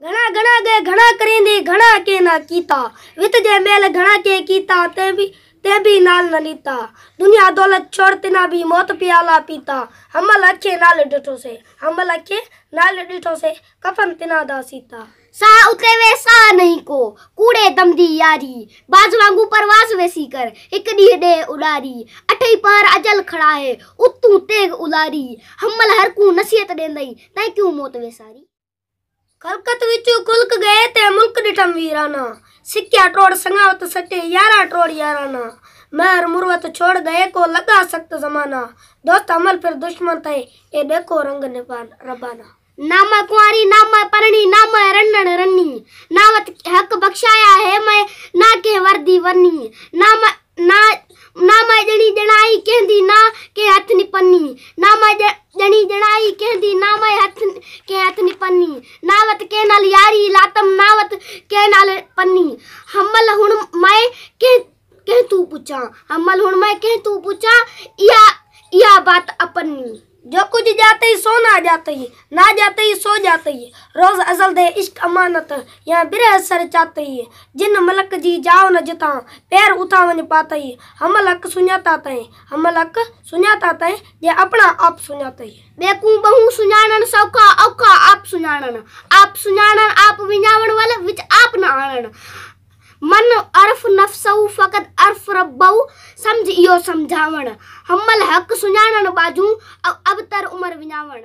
घना घना गए घना करेंदे घना के ना कीता वित जे मेल घना के कीता ते भी नाल न लीता दुनिया दौलत छोड़ते ना भी मौत प्याला पीता हमल अखे नाल डिठो से कफन तिना दा सीता सा उतरे वे सा नहीं को कूड़े दम दी यारी बाज वांगू परवास वेसी कर एक डी दे उडारी अठई पर अजल खड़ा है उतू तेग उलारी हमल हर को नसीहत देंदई तै क्यों मौत वेसारी कलकत विचू कुलक गए ते मुल्क डिठम वीराना सिक्या टोड़ संगावत सटे 11 टोड़ याराना महर मुरवत छोड़ गए को लगा सख्त जमाना दोस्त अमल फिर दुश्मन थे ये देखो रंग निभान रबाना नाम कुंवारी नाम परणी नाम रन्नन रन्नी नावत हक बख्शाया है मैं ना के वर्दी वरनी नाम जणी जणाई कहंदी ना के हथ निपन्नी नाम जणी जणाई कहंदी ना मैं हथ निपन्नी नावत के नाल यारी लातम नावत के नाल पन्नी हमल हुण मैं के तू पूछा हमल हुण मैं के तू पूछा या बात अपनी जो कुछ जाते ही सो ना जाते ही ना जाते ही सो जाते ही रोज अजल दे इश्क अमानत या बिरह सर चाहते ही जिन मलक जी जाओ न जिता पैर उठा वन पाते ही हम लक सुञाता तय जे अपना आप सुञाते ही बेकू बहु सुञाणन सौका औका आप सुञाणन आप विञावण वाले विच आप न आणन मन अर्फ नफ्सहु फकत अर्फ रब्बहु समझ इयो समझावण हमल हक सुञाणन बाजू अब तर उमर विञावण।